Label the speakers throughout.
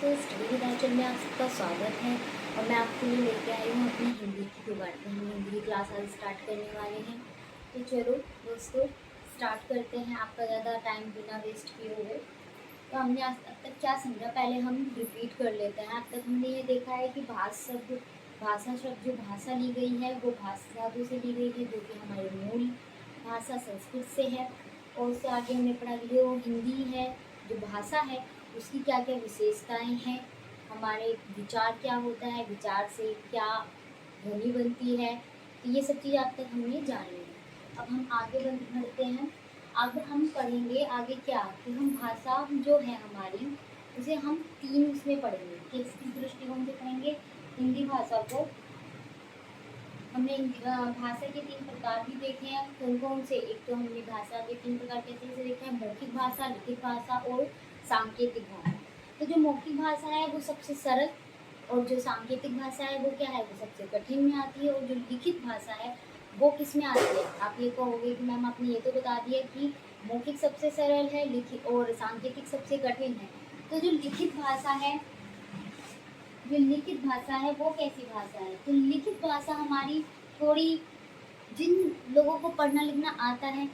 Speaker 1: दोस्तों, study with आंचल में आप सबका स्वागत है। और मैं आपके लिए लेके आई हूँ अपनी हिंदी की दोबारा। हम हिंदी की क्लास आज स्टार्ट करने वाले हैं। तो चलो दोस्तों, स्टार्ट करते हैं आपका ज़्यादा टाइम बिना वेस्ट किए हुए। तो हमने आज अब तक क्या समझा, पहले हम रिपीट कर लेते हैं। अब तक हमने ये देखा है कि भाषा शब्द जो भाषा ली गई है वो भाषा धातु से ली गई है, जो कि हमारी मूल भाषा संस्कृत से है। और उससे आगे हमने पढ़ा कि जो हिंदी है, जो भाषा है, उसकी क्या क्या विशेषताएं हैं, हमारे विचार क्या होता है, विचार से क्या ध्वनि बनती है। तो ये सब चीज़ अब तक हमने जान ली है। अब हम आगे बढ़ते हैं। अब हम पढ़ेंगे आगे क्या कि हम भाषा जो है हमारी, उसे हम तीन उसमें पढ़ेंगे। किस दृष्टिकोण से पढ़ेंगे? हिंदी भाषा को हमने भाषा के तीन प्रकार भी देखे हैं। कौन कौन से? एक तो हमने भाषा के तीन प्रकार कैसे कैसे देखे हैं: मौखिक भाषा, लिखित भाषा और सांकेतिक भाषा। तो जो मौखिक भाषा है वो सबसे सरल, और जो सांकेतिक भाषा है वो क्या है, वो सबसे कठिन में आती है। और जो लिखित भाषा है वो किस में आती है? आप ये कहोगे कि मैम आपने ये तो बता दिया कि मौखिक सबसे सरल है, लिखित और सांकेतिक सबसे कठिन है। तो जो लिखित भाषा है, जो लिखित भाषा है वो कैसी भाषा है? तो लिखित भाषा हमारी थोड़ी, जिन लोगों को पढ़ना लिखना आता है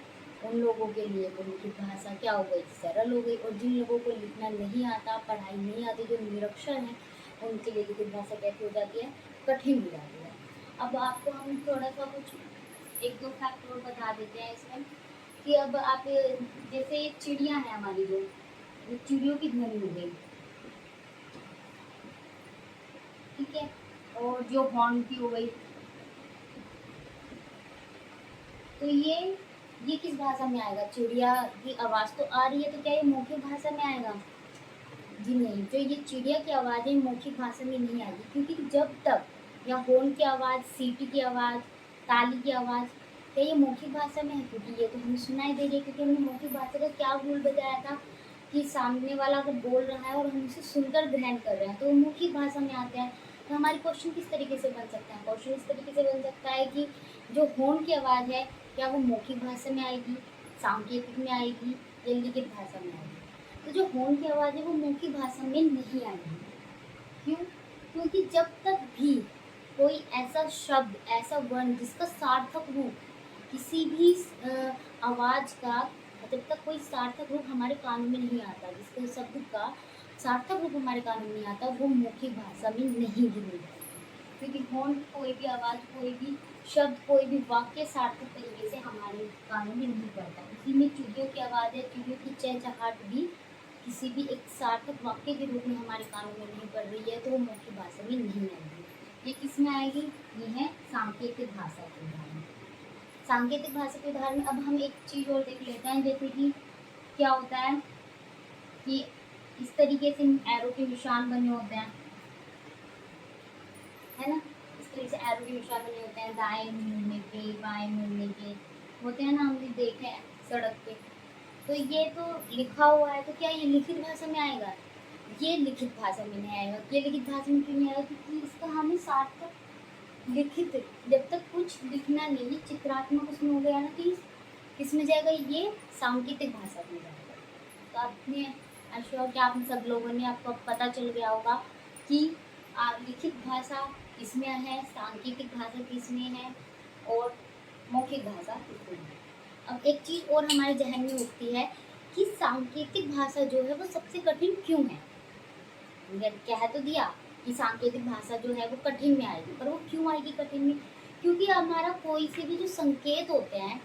Speaker 1: उन लोगों के लिए तो लिखित भाषा क्या हो गई, सरल हो गई। और जिन लोगों को लिखना नहीं आता, पढ़ाई नहीं आती, जो निरक्षर हैं, उनके लिए लिखित भाषा कैसी हो जाती है, कठिन हो जाती है। अब आपको हम थोड़ा सा कुछ एक दो फैक्ट और बता देते हैं इसमें कि अब आप जैसे चिड़िया है हमारी, जो चिड़ियों की ध्वनि हो गई, ठीक है, और जो हॉर्न की हो गई, तो ये किस भाषा में आएगा? चिड़िया की आवाज़ तो आ रही है, तो क्या ये मौखिक भाषा में आएगा? जी नहीं, जो ये चिड़िया की आवाज़ है मौखिक भाषा में नहीं आएगी, क्योंकि जब तक या हॉर्न की आवाज़, सीटी की आवाज़, ताली की आवाज़, क्या ये मौखिक भाषा में है? क्योंकि ये तो हमें सुनाई दे रही है। क्योंकि हमने मौखिक भाषा का क्या रूल बताया था कि सामने वाला अगर बोल रहा है और हम उसे सुनकर ग्रहण कर रहे हैं तो वो मौखिक भाषा में आता है। तो हमारे क्वेश्चन किस तरीके से बन सकते हैं? क्वेश्चन इस तरीके से बन सकता है कि जो हॉर्न की आवाज़ है, क्या वो मौखिक भाषा में आएगी, सांकेतिक में आएगी या लिखित भाषा में आएगी? तो जो हॉर्न की आवाज़ है वो मौखिक भाषा में नहीं आएगी। क्यों? क्योंकि जब तक भी कोई ऐसा शब्द, ऐसा वर्ण जिसका सार्थक रूप किसी भी आवाज़ का, जब तक कोई सार्थक रूप हमारे कान में नहीं आता, जिसके शब्द का सार्थक रूप हमारे कान में नहीं आता, वो मौखिक भाषा में नहीं गिनी जाती। क्योंकि हॉर्न की कोई भी आवाज़, कोई भी शब्द, कोई भी वाक्य सार्थक तरीके से हमारे कानों में नहीं पड़ता। उसी में चिड़ियों की आवाज़ है, चिड़ियों की चहचहाट भी किसी भी एक सार्थक वाक्य के रूप में हमारे कानों में नहीं पड़ रही है, तो वो मौखिक भाषा में नहीं आएगी। ये किस में आएगी? ये है सांकेतिक भाषा के उदाहरण। सांकेतिक भाषा के उदाहरण में अब हम एक चीज़ और देख लेते हैं। जैसे कि क्या होता है कि इस तरीके से एरो के निशान बने होते हैं, है ना? इस तरीके से एरो के निशान बने होते हैं, दाएं मुड़ने के, बाएं मुड़ने के होते हैं ना, हमने देखे हैं सड़क पे। तो ये तो लिखा हुआ है, तो क्या ये लिखित भाषा में आएगा? ये लिखित भाषा में नहीं आएगा। ये लिखित भाषा में क्यों नहीं आएगा? क्योंकि इसका हमें सार्थक लिखित, जब तक कुछ लिखना नहीं, चित्रात्मक उसमें हो गया ना, तो किसमें जाएगा? ये सांकेतिक भाषा में जाएगा। तो आपने अश्योर कि आप सब लोगों ने, आपको पता चल गया होगा कि लिखित भाषा किसमें है, सांकेतिक भाषा किसमें है और मौखिक भाषा किसमें है। अब एक चीज़ और हमारे जहन में उठती है कि सांकेतिक भाषा जो है वो सबसे कठिन क्यों है? कह तो दिया कि सांकेतिक भाषा जो है वो कठिन में आएगी, पर वो क्यों आएगी कठिन में? क्योंकि हमारा कोई से भी जो संकेत होते हैं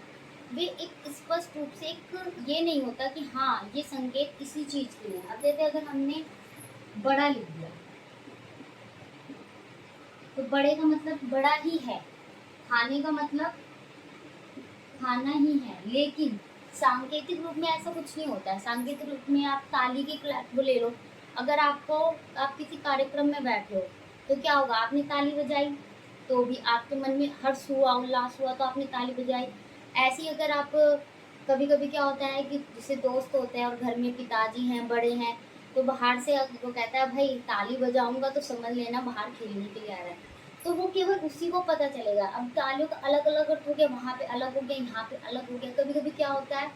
Speaker 1: वे एक स्पष्ट रूप से एक ये नहीं होता कि हाँ ये संकेत किसी चीज़ के लिए। अब जैसे अगर हमने बड़ा लिख दिया तो बड़े का मतलब बड़ा ही है, खाने का मतलब खाना ही है, लेकिन सांकेतिक रूप में ऐसा कुछ नहीं होता है। सांकेतिक रूप में आप ताली की क्लैप को ले लो, अगर आपको, आप किसी कार्यक्रम में बैठे हो तो क्या होगा, आपने ताली बजाई तो भी आपके मन में हर्ष हुआ, उल्लास हुआ, तो आपने ताली बजाई। ऐसे ही अगर आप, कभी कभी क्या होता है कि जैसे दोस्त होते हैं और घर में पिताजी हैं, बड़े हैं, तो बाहर से वो कहता है भाई ताली बजाऊंगा तो समझ लेना बाहर खेलने के लिए आ रहा है, तो वो केवल उसी को पता चलेगा। अब तालियों का अलग अलग अर्थ हो गया, वहाँ पे अलग हो गया, यहाँ पे अलग हो गया। कभी कभी क्या होता है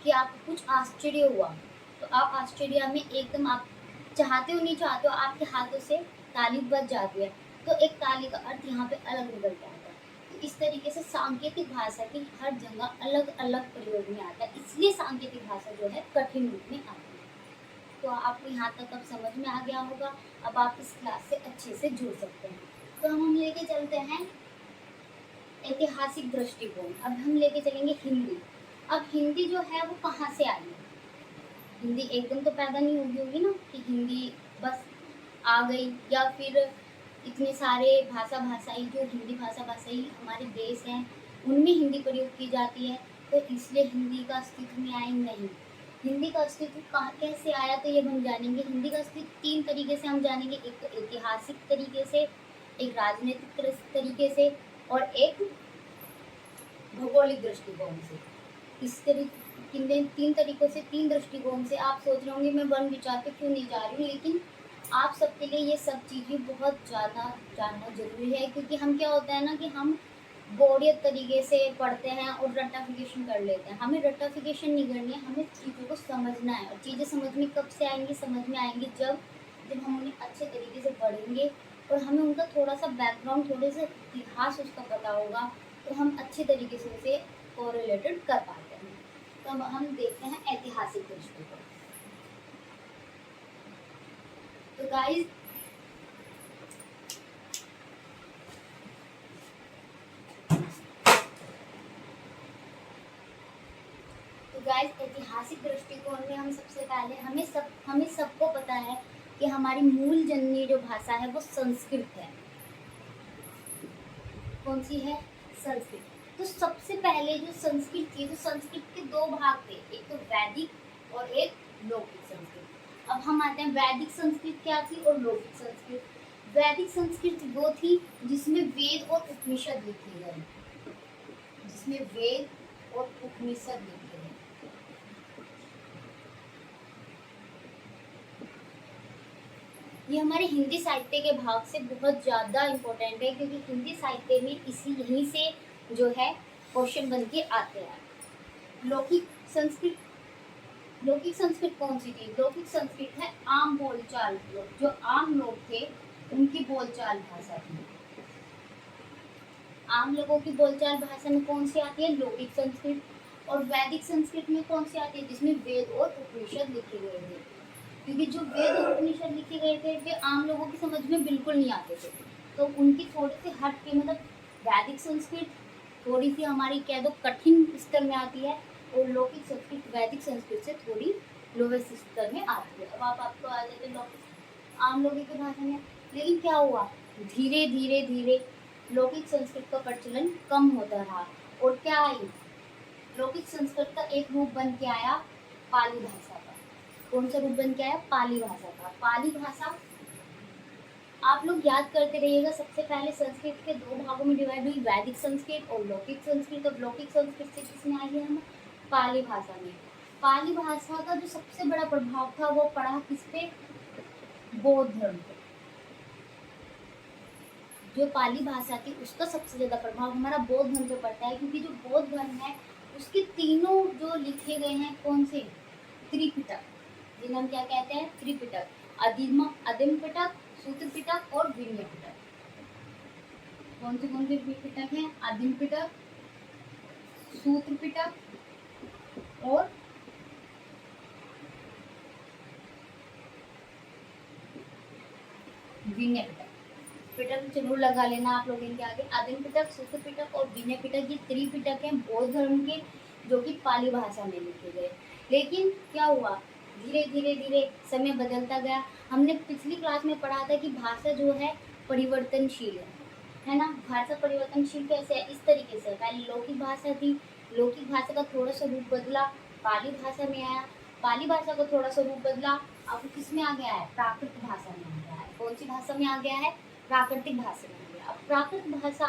Speaker 1: कि आपको कुछ आश्चर्य हुआ तो आप आश्चर्य में एकदम आप चाहते हो नहीं चाहते हो आपके हाथों से ताली बज जाती है, तो एक ताली का अर्थ यहाँ पे अलग निकल के आता है। तो इस तरीके से सांकेतिक भाषा की हर जगह अलग अलग प्रयोग में आता है, इसलिए सांकेतिक भाषा जो है कठिन रूप में आती है। तो आपको यहाँ तक अब समझ में आ गया होगा। अब आप इस क्लास से अच्छे से जुड़ सकते हैं। तो हम लेके चलते हैं ऐतिहासिक दृष्टिकोण। अब हम लेके चलेंगे हिंदी। अब हिंदी जो है वो कहाँ से आई है? हिंदी एकदम तो पैदा नहीं होगी ना कि हिंदी बस आ गई, या फिर इतने सारे भाषाई जो हिंदी भाषाई हमारे देश हैं उनमें हिंदी प्रयोग की जाती है तो इसलिए हिंदी का अस्तित्व में आई नहीं। हिंदी का अस्तित्व कहाँ कैसे आया तो ये हम जानेंगे। हिंदी का अस्तित्व 3 तरीके से हम जानेंगे, एक तो ऐतिहासिक तरीके से, एक राजनीतिक तरीके से और एक भौगोलिक दृष्टिकोण से। इस तरीके 3 तरीकों से 3 दृष्टिकोण से आप सोच रहे होंगे मैं वन विचार पे क्यों नहीं जा रही हूँ, लेकिन आप सबके लिए ये सब चीज़ें बहुत ज़्यादा जानना जरूरी है, क्योंकि हम क्या होता है ना कि हम बोरियत तरीके से पढ़ते हैं और रट्टाफिकेशन कर लेते हैं। हमें रट्टाफिकेशन नहीं करनी है, हमें चीज़ों को समझना है। और चीज़ें समझ में कब से आएंगी? समझ में आएंगी जब हम उन्हें अच्छे तरीके से पढ़ेंगे और हमें उनका थोड़ा सा बैकग्राउंड, थोड़े सा इतिहास उसका पता होगा, तो हम अच्छे तरीके से उसे कोरिलेटेड कर पाते हैं। तो अब हम देखते हैं ऐतिहासिक दृष्टिकोण। तो गाइस ऐतिहासिक दृष्टिकोण में हम सबसे पहले हमें सबको पता है कि हमारी मूल जननी जो भाषा है वो संस्कृत है। कौन सी है? संस्कृत। तो सबसे पहले जो संस्कृत थी, तो संस्कृत के 2 भाग थे, एक तो वैदिक और एक लौकिक संस्कृत। अब हम आते हैं वैदिक संस्कृत क्या थी और लौकिक संस्कृत। वैदिक संस्कृत वो थी जिसमें वेद और उपनिषद लिखे गए, जिसमें वेद और उपनिषद लिखे गए। ये हमारे हिंदी साहित्य के भाग से बहुत ज़्यादा इम्पोर्टेंट है, क्योंकि हिंदी साहित्य में यहीं से जो है क्वेश्चन बन के आते हैं। लौकिक संस्कृत कौन सी थी? लौकिक संस्कृत है आम बोलचाल, जो आम लोग थे उनकी बोलचाल भाषा थी। आम लोगों की बोलचाल भाषा में कौन सी आती है? लौकिक संस्कृत। और वैदिक संस्कृत में कौन सी आती है? जिसमें वेद और उपनिषद लिखे गए थे, क्योंकि जो वेद और उपनिषद लिखे गए थे वे आम लोगों की समझ में बिल्कुल नहीं आते थे, तो उनकी थोड़ी सी हट के, मतलब वैदिक संस्कृत थोड़ी सी हमारी कह दो कठिन स्तर में आती है और लौकिक संस्कृत वैदिक संस्कृत से थोड़ी लोवेस्ट स्तर में आती है। अब आपको आ जाते लौकिक आम लोगों की भाषा में। लेकिन क्या हुआ, धीरे धीरे धीरे लौकिक संस्कृत का प्रचलन कम होता रहा और क्या आई, लौकिक संस्कृत का एक रूप बन के आया पाली भाषा का। कौन सा रूप बन के आया? पाली भाषा का। पाली भाषा आप लोग याद करते रहिएगा, सबसे पहले संस्कृत के 2 भागों में डिवाइड हुई, वैदिक संस्कृत और लौकिक संस्कृत। अब लौकिक संस्कृत से किसमें आई है? हम पाली भाषा में। पाली भाषा का जो सबसे बड़ा प्रभाव था वो पड़ा किस पे? बौद्ध धर्म पे। जो पाली भाषा थी उसका सबसे ज्यादा प्रभाव हमारा बौद्ध धर्म पे पड़ता है, क्योंकि जो बौद्ध धर्म है उसके तीनों जो लिखे गए हैं कौन से? त्रिपिटक, जिन्हें हम क्या कहते हैं? त्रिपिटक। आदिम पिटक, सूत्र पिटक और विनय पिटक। कौन से पिटक हैं? आदिम पिटक, सूत्र पिटक और विनय पिटक। पिटक जरूर लगा लेना आप लोग इनके आगे। आदिम पिटक, सूत्र पिटक और विनय पिटक, ये त्रिपिटक हैं बौद्ध धर्म के, जो कि पाली भाषा में लिखे गए। लेकिन क्या हुआ, धीरे धीरे धीरे समय बदलता गया। हमने पिछली क्लास में पढ़ा था कि भाषा जो है परिवर्तनशील है ना। भाषा परिवर्तनशील कैसे है? इस तरीके से, पहले लौकिक भाषा थी, लौकिक भाषा का थोड़ा सा रूप बदला, पाली भाषा में आया, पाली भाषा का थोड़ा सा रूप बदला, अब किस में आ गया है? प्राकृत भाषा में आ गया है। कौन सी भाषा में आ गया है? प्राकृतिक भाषा में आ गया। अब प्राकृत भाषा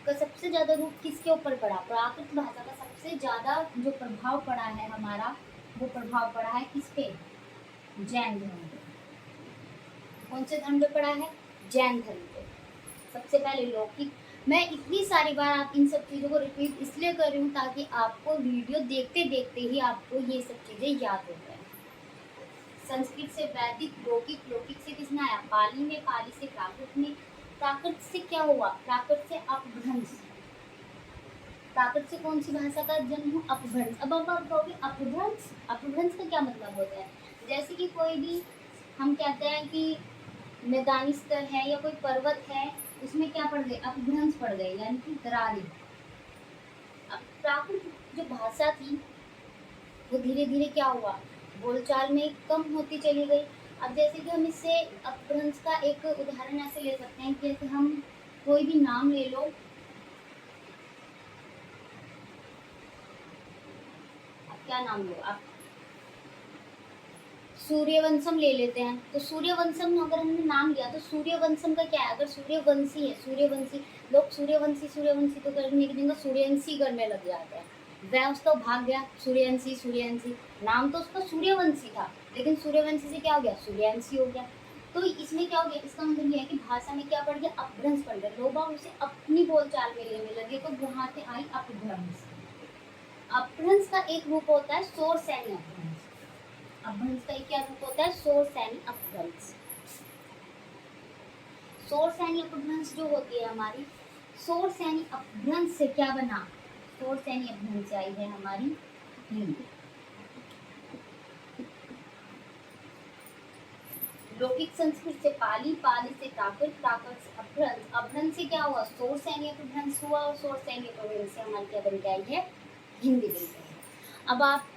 Speaker 1: का सबसे ज्यादा रूप किसके ऊपर पड़ा? प्राकृत भाषा का सबसे ज्यादा जो प्रभाव पड़ा है हमारा, वो प्रभाव पड़ा है किस पे? जैन धर्म पे। कौन से धर्म पे पड़ा है? जैन धर्म पे। सबसे पहले लौकिक। मैं इतनी सारी बार आप इन सब चीज़ों को रिपीट इसलिए कर रही हूँ ताकि आपको वीडियो देखते देखते ही आपको ये सब चीज़ें याद हो जाए। संस्कृत से वैदिक, लौकिक, लौकिक से किसने आया, पाली में, पाली से प्राकृत में, प्राकृत से क्या हुआ, प्राकृत से अपभ्रंश, प्राकृत से कौन सी भाषा का जन्म हुआ, अपभ्रंश। अब आप कहोगे अपभ्रंश, अपभ्रंश का क्या मतलब होता है, जैसे कि कोई भी हम कहते हैं कि मैदानी स्तर है या कोई पर्वत है, उसमें क्या पड़ गए, अपभ्रंश पड़ गए, यानी कि दरारें। अब प्राकृत जो भाषा थी वो धीरे धीरे क्या हुआ, बोलचाल में कम होती चली गई। अब जैसे कि हम इससे अपभ्रंश का एक उदाहरण ऐसे ले सकते हैं कि जैसे हम कोई भी नाम ले लो, आप क्या नाम लो, आप सूर्यवंशम ले लेते हैं, तो सूर्यवंशम अगर हमने नाम लिया तो सूर्यवंशम का क्या है, अगर सूर्यवंशी है, सूर्यवंशी, लोग सूर्यवंशी सूर्यवंशी तो करने की जगह सूर्यवंशी करने लग जाते हैं, वह उसका भाग गया सूर्यवंशी, सूर्यवंशी, नाम तो उसका सूर्यवंशी था, लेकिन सूर्यवंशी से क्या हो गया, सूर्यवंशी हो गया। तो इसमें क्या हो गया, इसका मतलब ये है कि भाषा में क्या पड़ गया, अपभ्रंश पड़ गया, लोग उसे अपनी बोलचाल में लेने लगे, तो वहां से आई अपभ्रंश। अपभ्रंश का एक रूप होता है शोर सैनी अपभ्रंश, अपभ्रंश का क्या रूप होता है, शोर सैनी अपभ्रंश। शोर सैनी अपभ्रंश जो होती है हमारी, शोर सैनी अपभ्रंश से क्या बना, शोर सैनी अपभ्रंश आई है हमारी हिंदी। लौकिक संस्कृत से पाली, पाली से प्राकृत, प्राकृत से अपभ्रंश, अपभ्रंश से क्या हुआ, शोर सैनी अपभ्रंश हुआ, और शोर सैनी अपभ्रंश से हमारी क्या बन के आई है, हिंदी बन के आई। अब आप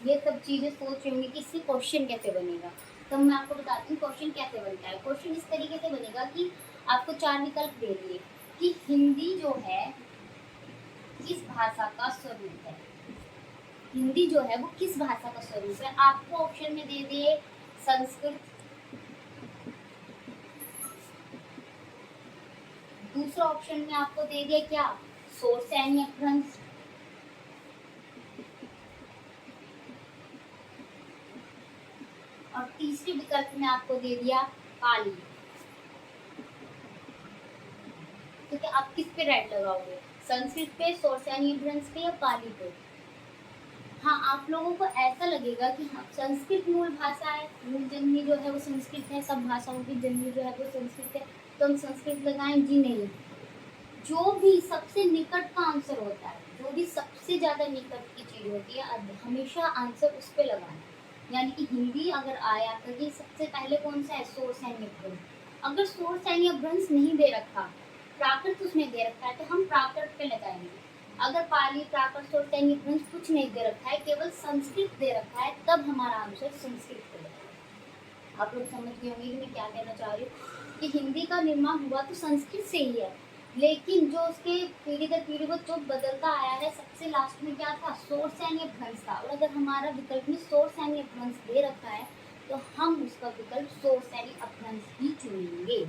Speaker 1: ये सब चीजें सोच रहे होंगे कि इससे क्वेश्चन कैसे बनेगा, तो मैं आपको बताती हूँ क्वेश्चन कैसे बनता है। क्वेश्चन इस तरीके से बनेगा कि आपको 4 विकल्प दे दिए कि हिंदी जो है किस भाषा का स्वरूप है, हिंदी जो है वो किस भाषा का स्वरूप है। आपको ऑप्शन में दे दिए संस्कृत, दूसरा ऑप्शन में आपको दे दिया क्या, शोर सैनी अपभ्रंश, और तीसरे विकल्प में आपको दे दिया पाली। तो क्या आप किस पे राइट लगाओगे, संस्कृत पे, शोर सैनी अपभ्रंश पे, या पाली पे। हाँ, आप लोगों को ऐसा लगेगा कि हाँ संस्कृत मूल भाषा है, मूल जननी जो है वो संस्कृत है, सब भाषाओं की जननी जो है वो संस्कृत है, तो हम संस्कृत लगाएं, जी नहीं, जो भी सबसे निकट का आंसर होता है, जो भी सबसे ज्यादा निकट की चीज होती है, हमेशा आंसर उस पे लगाना। यानी कि हिंदी अगर आया तो ये सबसे पहले कौन सा है, शोर सैनी अपभ्रंश। अगर शोर सैनी अपभ्रंश नहीं दे रखा, प्राकृत उसमें दे रखा है, तो हम प्राकृत पे लगाएंगे। अगर पाली, प्राकृत, शोर सैनी अपभ्रंश कुछ नहीं दे रखा है, केवल संस्कृत दे रखा है, तब हमारा आंसर संस्कृत पे लगेगा। आप लोग समझ गए होंगे कि मैं क्या कहना चाह रही हूँ, कि हिंदी का निर्माण हुआ तो संस्कृत से ही है, लेकिन जो उसके पीढ़ी दर पीढ़ी को जो बदलता आया है, सबसे लास्ट में क्या था, शोर सैनी अपभ्रंश था। और अगर हमारा विकल्प में शोर सैनी अपभ्रंश दे रखा है, तो हम उसका विकल्प शोर सैनी अपभ्रंश ही चुनेंगे।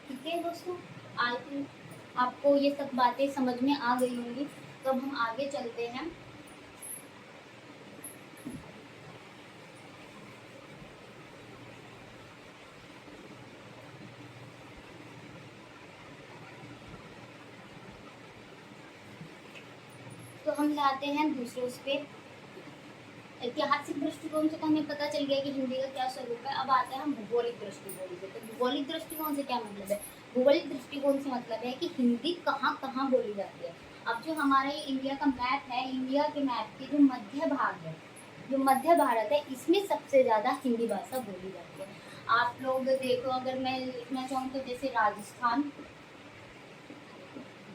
Speaker 1: ठीक है दोस्तों, आई थिंक आपको ये सब बातें समझ में आ गई होंगी। तो अब हम आगे चलते हैं। तो हम जाते हैं दूसरे उस पर, ऐतिहासिक दृष्टिकोण से तो हमें पता चल गया कि हिंदी का क्या स्वरूप है। अब आते हैं हम भूगोलिक दृष्टिकोण से। तो भूगोलिक दृष्टिकोण से क्या मतलब है, भूगोलिक दृष्टिकोण से मतलब है कि हिंदी कहाँ कहाँ बोली जाती है। अब जो हमारा ये इंडिया का मैप है, इंडिया के मैप के जो मध्य भाग है, जो मध्य भारत है, इसमें सबसे ज़्यादा हिंदी भाषा बोली जाती है। आप लोग देखो, अगर मैं लिखना चाहूँ तो जैसे राजस्थान,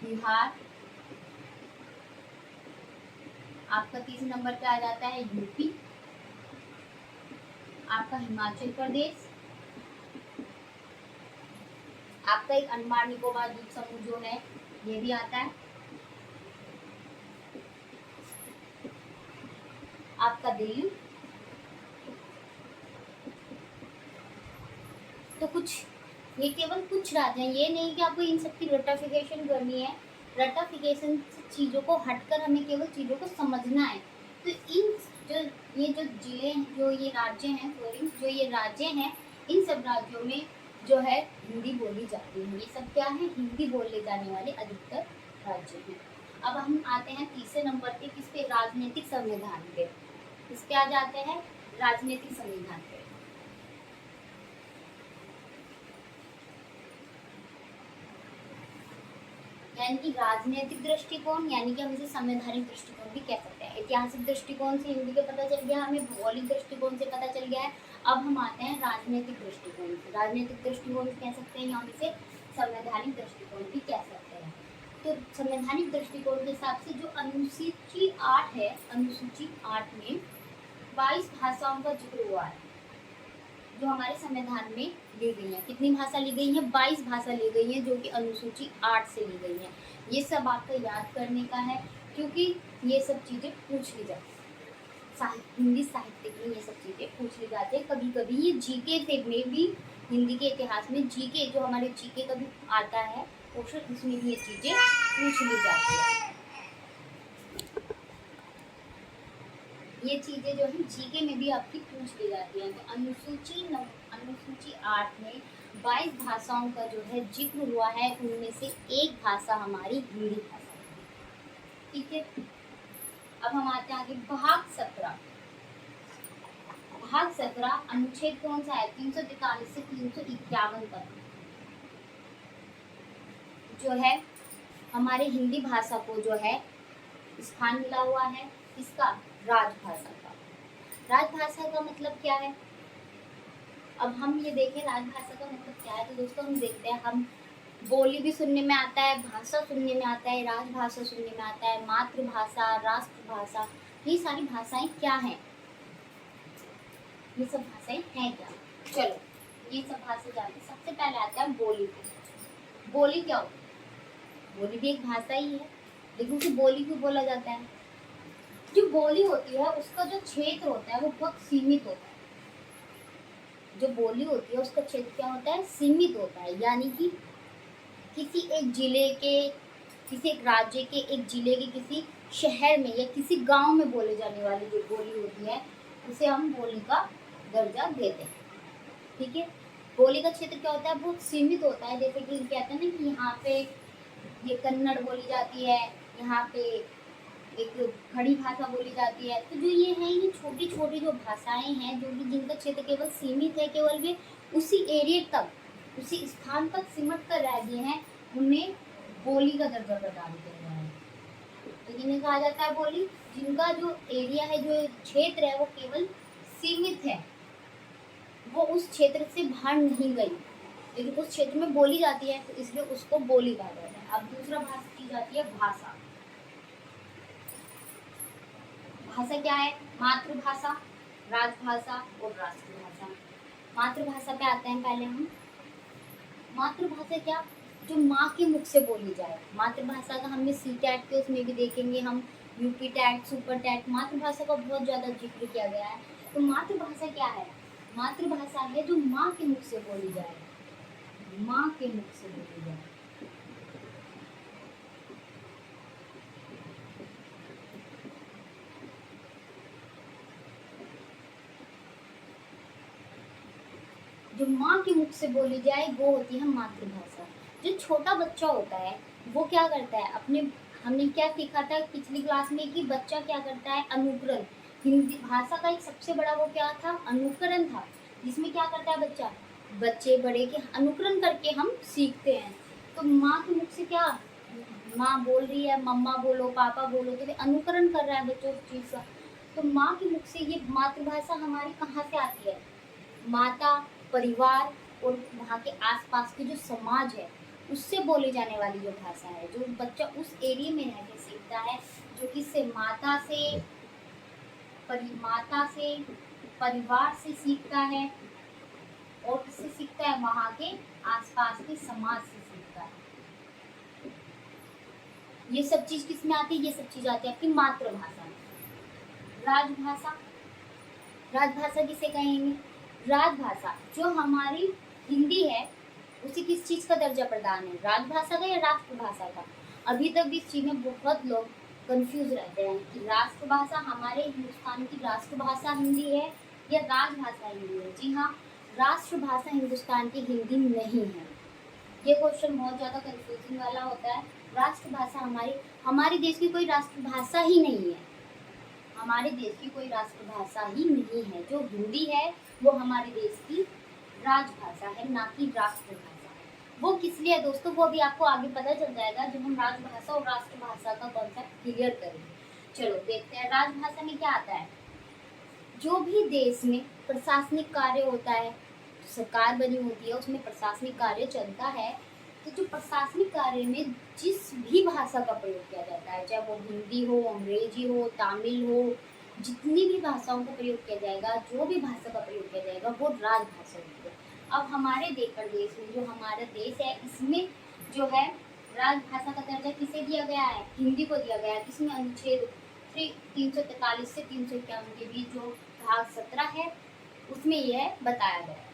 Speaker 1: बिहार, आपका तीसरे नंबर पे आ जाता है यूपी, आपका हिमाचल प्रदेश, आपका एक अंडमान निकोबार द्वीप समूह जो है ये भी आता है, आपका दिल्ली। तो कुछ, ये केवल कुछ राज्य हैं, ये नहीं कि आपको इन सबकी रटाफिकेशन करनी है। रटाफिकेशन चीज़ों को हटकर हमें केवल चीज़ों को समझना है। तो इन जो जो जिले, जो ये राज्य हैं, सॉरी, जो ये राज्य हैं, इन सब राज्यों में जो है हिंदी बोली जाती है। ये सब क्या है, हिंदी बोले जाने वाले अधिकतर राज्य हैं। अब हम आते हैं तीसरे नंबर पे, किस पे, राजनीतिक संविधान पे। इस पे आ जाते हैं राजनीतिक संविधान पे। यानी कि राजनीतिक दृष्टिकोण, यानी कि हम इसे संवैधानिक दृष्टिकोण भी कह सकते हैं। ऐतिहासिक दृष्टिकोण से हिंदी का पता चल गया, हमें भौगोलिक दृष्टिकोण से पता चल गया है। अब हम आते हैं राजनीतिक दृष्टिकोण से। राजनीतिक दृष्टिकोण कह सकते हैं, हम इसे संवैधानिक दृष्टिकोण भी कह सकते हैं। तो संवैधानिक दृष्टिकोण के हिसाब से जो अनुसूची 8 है, अनुसूची 8 में 22 भाषाओं का जिक्र हुआ है जो हमारे संविधान में ली गई है। कितनी भाषा ली गई है? 22 भाषा ली गई है, जो कि अनुसूची 8 से ली गई है। ये सब आपको याद करने का है, क्योंकि ये सब चीज़ें पूछ ली जाती है। हिंदी साहित्य में ये सब चीज़ें पूछ ली जाती है। कभी कभी ये जीके से में भी, हिंदी के इतिहास में जीके, जो हमारे जीके का भी आता है क्वेश्चन, उसमें भी ये चीज़ें पूछ ली जाती है। ये चीज़ें जो है जीके में भी आपकी पूछ ली जाती हैं। तो अनुसूची 8 में 22 भाषाओं का जो है जिक्र हुआ है, उनमें से एक भाषा हमारी हिंदी भाषा है। ठीक है, अब हम आते हैं आगे। भाग 17। भाग 17 अनुच्छेद कौन सा है? 343 से 351 तक जो है हमारे हिंदी भाषा को जो है स्थान मिला हुआ है। इसका राजभाषा का। राजभाषा का मतलब क्या है? अब हम ये देखें राजभाषा का मतलब क्या है। तो दोस्तों हम देखते हैं, हम बोली भी सुनने में आता है, भाषा सुनने में आता है, राजभाषा सुनने में आता है, मातृभाषा, राष्ट्रभाषा, ये सारी भाषाएं क्या हैं? ये सब भाषाएं हैं क्या? चलो ये सब भाषा जानते। सबसे पहले आता है बोली। बोली क्या होती है? बोली भी एक भाषा ही है, लेकिन उसे बोली क्यों बोला जाता है? जो बोली होती है उसका जो क्षेत्र होता है वो बहुत सीमित होता है। जो बोली होती है उसका क्षेत्र क्या होता है? सीमित होता है। यानी कि किसी एक जिले के, किसी एक राज्य के, एक जिले के किसी शहर में या किसी गांव में बोले जाने वाली जो बोली होती है, उसे हम बोली का दर्जा देते हैं। ठीक है, बोली का क्षेत्र क्या होता है? बहुत सीमित होता है। जैसे कि कहते हैं ना कि यहाँ पे ये कन्नड़ बोली जाती है, यहाँ पे एक खड़ी भाषा बोली जाती है। तो जो ये है, ये छोटी छोटी जो भाषाएं हैं, जो कि जिनका क्षेत्र केवल सीमित है, केवल वे उसी एरिया तक, उसी स्थान तक सिमट कर रह गए हैं, उन्हें बोली का दर्जा प्रदान किया गया है। तो इन्हें कहा जाता है बोली। जिनका जो एरिया है, जो क्षेत्र है, वो केवल सीमित है, वो उस क्षेत्र से बाहर नहीं गई, लेकिन उस क्षेत्र में बोली जाती है, तो इसलिए उसको बोली कहा जाता है। अब दूसरा भाषा की जाती है भाषा। भाषा क्या है? मातृभाषा, राजभाषा और राष्ट्रभाषा। मातृभाषा पे आते हैं पहले हम। मातृभाषा क्या? जो माँ के मुख से बोली जाए। मातृभाषा का हमने CTET के उसमें भी देखेंगे, हम UP TET, सुपर TET, मातृभाषा का बहुत ज़्यादा जिक्र किया गया है। तो मातृभाषा क्या है? मातृभाषा है जो माँ के मुख से बोली जाए, माँ के मुख से बोली जाए। जो माँ के मुख से बोली जाए वो होती है मातृभाषा। जो छोटा बच्चा होता है वो क्या करता है? अपने, हमने क्या सीखा था पिछली क्लास में कि बच्चा क्या करता है? अनुकरण। हिंदी भाषा का एक सबसे बड़ा वो क्या था? अनुकरण था, जिसमें क्या करता है बच्चा? बच्चे बड़े के अनुकरण करके हम सीखते हैं। तो माँ के मुख से क्या, माँ बोल रही है, मम्मा बोलो, पापा बोलो, तो अनुकरण कर रहा है बच्चों उस चीज़ का। तो माँ के मुख से ये मातृभाषा हमारी कहाँ से आती है? माता, परिवार और वहाँ के आसपास के जो समाज है उससे बोली जाने वाली जो भाषा है, जो बच्चा उस एरिया में रह के सीखता है, जो किससे? माता से, परिवार से सीखता है, और किससे सीखता है? वहाँ के आसपास के समाज से सीखता है। ये सब चीज़ किस में आती है? ये सब चीज़ आती है आपकी मातृभाषा में। राजभाषा, राजभाषा किसे कहेंगे? राजभाषा जो हमारी हिंदी है उसे किस चीज़ का दर्जा प्रदान है? राजभाषा का या राष्ट्रभाषा का? अभी तक भी इस चीज़ में बहुत लोग कंफ्यूज रहते हैं कि राष्ट्रभाषा हमारे हिंदुस्तान की राष्ट्रभाषा हिंदी है या राजभाषा हिंदी है। जी हाँ, राष्ट्रभाषा हिंदुस्तान की हिंदी नहीं है। ये क्वेश्चन बहुत ज़्यादा कंफ्यूजिंग वाला होता है। राष्ट्रभाषा हमारे देश की कोई राष्ट्रभाषा ही नहीं है। हमारे देश की कोई राष्ट्रभाषा ही नहीं है। जो हिंदी है वो हमारे देश की राजभाषा है, ना कि राष्ट्रभाषा। वो किस लिए है दोस्तों, वो भी आपको आगे पता चल जाएगा जब हम राजभाषा और राष्ट्रभाषा का कॉन्सेप्ट क्लियर करेंगे। चलो देखते हैं राजभाषा में क्या आता है। जो भी देश में प्रशासनिक कार्य होता है, सरकार बनी होती है, उसमें प्रशासनिक कार्य चलता है, तो जो प्रशासनिक कार्य में जिस भी भाषा का प्रयोग किया जाता है, चाहे वो हिंदी हो, अंग्रेजी हो, तमिल हो, जितनी भी भाषाओं का प्रयोग किया जाएगा, जो भी भाषा का प्रयोग किया जाएगा वो राजभाषा होती है। अब हमारे प्रदेश में जो हमारा देश है, इसमें जो है राजभाषा का दर्जा किसे दिया गया है, हिंदी को दिया गया है। इसमें अनुच्छेद 343 से 351 के बीच जो भाग 17 है उसमें यह बताया गया है।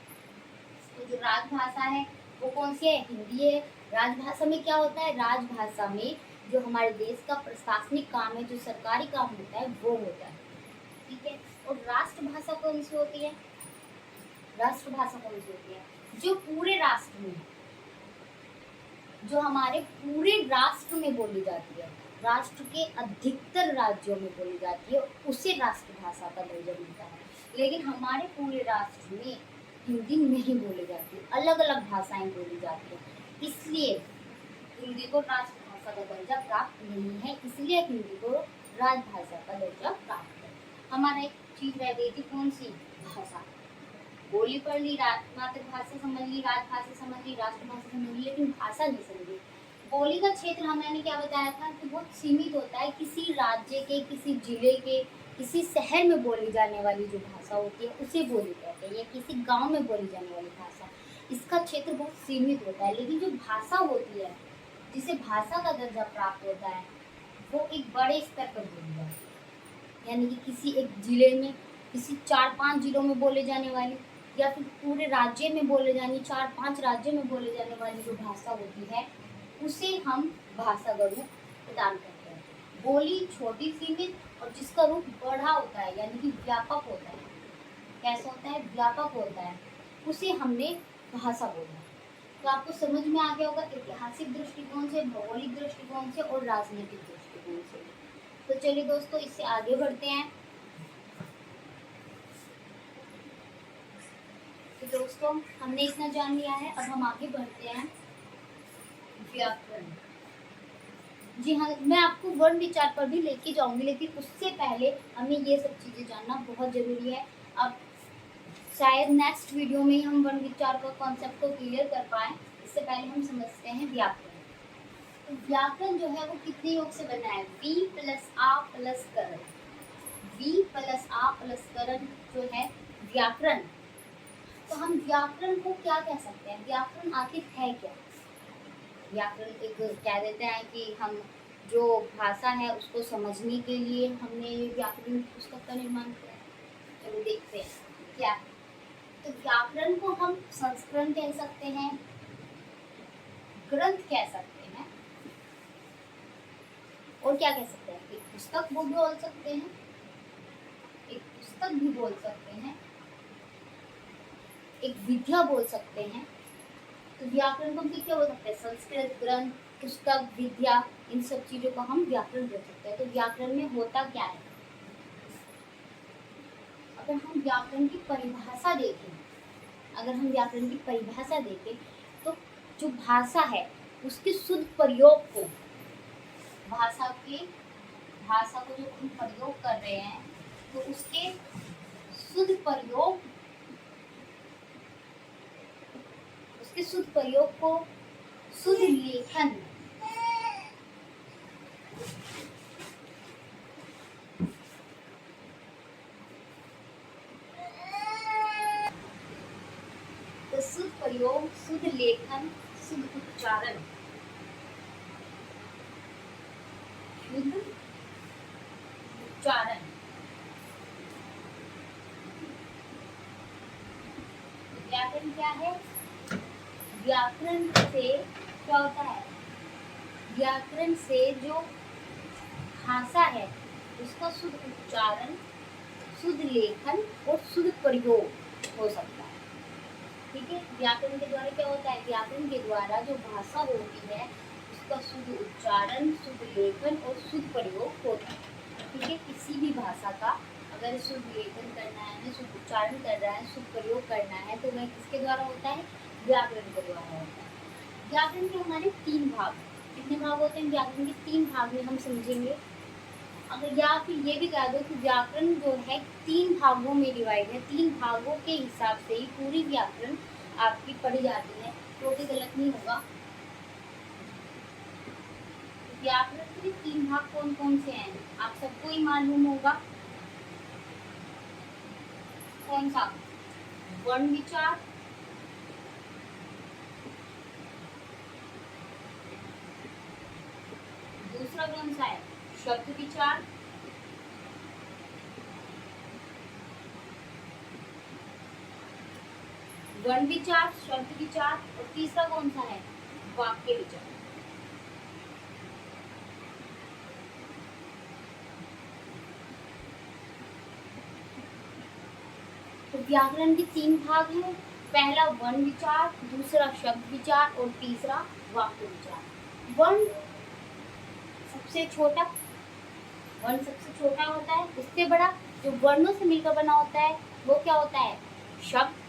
Speaker 1: तो जो राजभाषा है वो कौन सी है, हिंदी है। राजभाषा में क्या होता है, राजभाषा में जो हमारे देश का प्रशासनिक काम है, जो सरकारी काम होता है वो होता है, ठीक है। और राष्ट्रभाषा कौन सी होती है, राष्ट्रभाषा कौन सी होती है, जो पूरे राष्ट्र में, जो हमारे पूरे राष्ट्र में बोली जाती है, राष्ट्र के अधिकतर राज्यों में बोली जाती है, उसे राष्ट्रभाषा का दर्जा मिलता है। लेकिन हमारे पूरे राष्ट्र में हिंदी नहीं बोली जाती, अलग अलग भाषाएं बोली जाती है, इसलिए हिंदी को राष्ट्रभाषा का दर्जा प्राप्त नहीं है, इसलिए हिंदी को राजभाषा का दर्जा प्राप्त है। हमारा एक चीज रह गई थी, कौन सी, भाषा। बोली पढ़ ली, मातृभाषा समझ ली, राजभाषा समझ ली, राष्ट्रभाषा समझ ली, लेकिन भाषा नहीं समझी। बोली का क्षेत्र हमने क्या बताया था कि बहुत सीमित होता है, किसी राज्य के, किसी जिले के, किसी शहर में बोली जाने वाली जो भाषा होती है उसे बोली कहते हैं, या किसी गांव में बोली जाने वाली भाषा, इसका क्षेत्र बहुत सीमित होता है। लेकिन जो भाषा होती है, जिसे भाषा का दर्जा प्राप्त होता है, वो एक बड़े स्तर पर बोली जाती है, यानी कि किसी एक जिले में, किसी 4-5 जिलों में बोले जाने वाली, या फिर पूरे राज्य में बोले जानी, 4-5 राज्यों में बोले जाने वाली जो भाषा होती है उसे हम भाषा का रूप प्रदान करते हैं। बोली छोटी सीमित और जिसका रूप बड़ा होता है, यानी कि व्यापक होता है, कैसा होता है, व्यापक होता है, उसे हमने भाषा बोला। तो आपको समझ में आ गया होगा ऐतिहासिक दृष्टिकोण से, भौगोलिक दृष्टिकोण से और राजनीतिक दृष्टिकोण से। तो चलिए दोस्तों इससे आगे बढ़ते हैं। तो दोस्तों हमने इतना जान लिया है, अब हम आगे बढ़ते हैं व्याकरण। जी हाँ, मैं आपको वर्ण विचार पर भी लेके जाऊंगी, लेकिन उससे पहले हमें ये सब चीजें जानना बहुत जरूरी है। अब शायद नेक्स्ट वीडियो में हम वर्ण विचार का कॉन्सेप्ट को क्लियर कर पाए, इससे पहले हम समझते हैं व्याकरण। तो व्याकरण जो है वो कितने योग से बना है, वी प्लस आ प्लस करण। वी प्लस आ प्लस करण जो है व्याकरण। तो हम व्याकरण को क्या कह सकते हैं, व्याकरण आखिर है क्या। व्याकरण एक कह देते हैं कि हम जो भाषा है उसको समझने के लिए हमने ये व्याकरण पुस्तक का निर्माण किया है। चलो देखते हैं क्या। तो व्याकरण को हम संस्करण कह सकते हैं, ग्रंथ कह सकते हैं, और क्या कह सकते हैं, एक पुस्तक वो बोल सकते हैं, एक पुस्तक भी बोल सकते हैं, एक विद्या बोल सकते हैं। तो व्याकरण को हम क्या बोल सकते हैं, संस्कृत, ग्रंथ, पुस्तक, विद्या, इन सब चीजों को हम व्याकरण बोल सकते हैं। तो व्याकरण में होता क्या है, अगर हम व्याकरण की परिभाषा देखें, अगर हम व्याकरण की परिभाषा देखें तो जो भाषा है उसके शुद्ध प्रयोग को, भाषा को जो हम प्रयोग कर रहे हैं तो उसके शुद्ध प्रयोग, उसके शुद्ध प्रयोग को शुद्ध लेखन, तो शुद्ध प्रयोग, शुद्ध लेखन, शुद्ध उच्चारण, शुद्ध उच्चारण, व्याकरण क्या है, व्याकरण से क्या होता है, व्याकरण से जो भाषा है उसका शुद्ध उच्चारण, शुद्ध लेखन और शुद्ध प्रयोग हो सकता है, ठीक है। व्याकरण के द्वारा क्या होता है, व्याकरण के द्वारा जो भाषा होती है उसका शुद्ध उच्चारण, शुद्ध लेखन और शुद्ध प्रयोग होता है। ठीक है, किसी भी भाषा का अगर शुद्ध लेखन करना है, शुद्ध उच्चारण करना है, शुद्ध प्रयोग करना है, तो वह किसके द्वारा होता है? व्याकरण के द्वारा होता है। व्याकरण के हमारे 3 भाग, कितने भाग होते हैं व्याकरण के? 3 भाग में हम समझेंगे। अगर या फिर ये भी कह दो कि व्याकरण जो है 3 भागों में डिवाइड है, 3 भागों के हिसाब से ही पूरी व्याकरण आपकी पढ़ी जाती है, तो भी गलत नहीं होगा। व्याकरण के 3 भाग कौन कौन से हैं? आप सबको ही मालूम होगा। कौन सा? वर्ण विचार, दूसरा कौन सा है? शब्द विचार, वर्ण विचार, शब्द विचार, और तीसरा कौन सा है? वाक्य विचार। तो व्याकरण के 3 भाग हैं। पहला वर्ण विचार, दूसरा शब्द विचार और तीसरा वाक्य विचार। वर्ण सबसे छोटा, वर्ण सबसे छोटा होता है। उससे बड़ा जो वर्णों से मिलकर बना होता है वो क्या होता है? शब्द।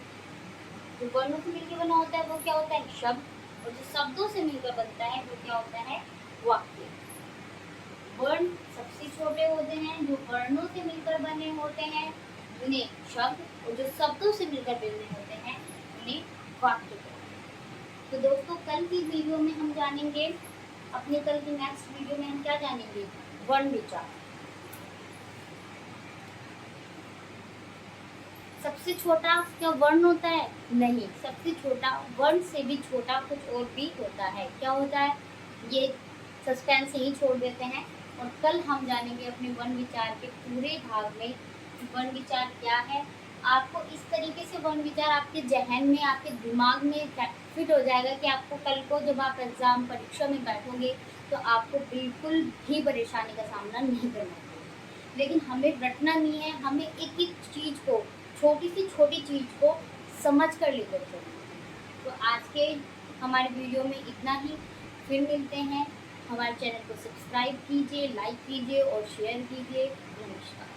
Speaker 1: जो वर्णों से मिलकर बना होता है वो क्या होता है? शब्द। और जो शब्दों से मिलकर बनता है वो क्या होता है? वाक्य। वर्ण सबसे छोटे होते हैं, जो वर्णों से मिलकर बने होते हैं उन्हें शब्द, और जो शब्दों से मिलकर बने होते हैं उन्हें वाक्य कहते हैं। तो दोस्तों कल की वीडियो में हम जानेंगे, अपने कल की नेक्स्ट वीडियो में हम क्या जानेंगे? वर्ण विचार। सबसे छोटा क्या वर्ण होता है? नहीं, सबसे छोटा वर्ण से भी छोटा कुछ और भी होता है। क्या होता है? ये सस्पेंस यही छोड़ देते हैं, और कल हम जानेंगे अपने वर्ण विचार के पूरे भाग में वर्ण विचार क्या है। आपको इस तरीके से वर्ण विचार आपके जहन में, आपके दिमाग में फिट हो जाएगा कि आपको कल को जब आप एग्जाम परीक्षा में बैठोगे तो आपको बिल्कुल भी परेशानी का सामना नहीं करना पड़ेगा। लेकिन हमें रटना नहीं है, हमें एक एक चीज़ को, छोटी सी छोटी चीज़ को समझ कर लेकर चलना। तो आज के हमारे वीडियो में इतना ही। फिर मिलते हैं। हमारे चैनल को सब्सक्राइब कीजिए, लाइक कीजिए और शेयर कीजिए। नमस्कार।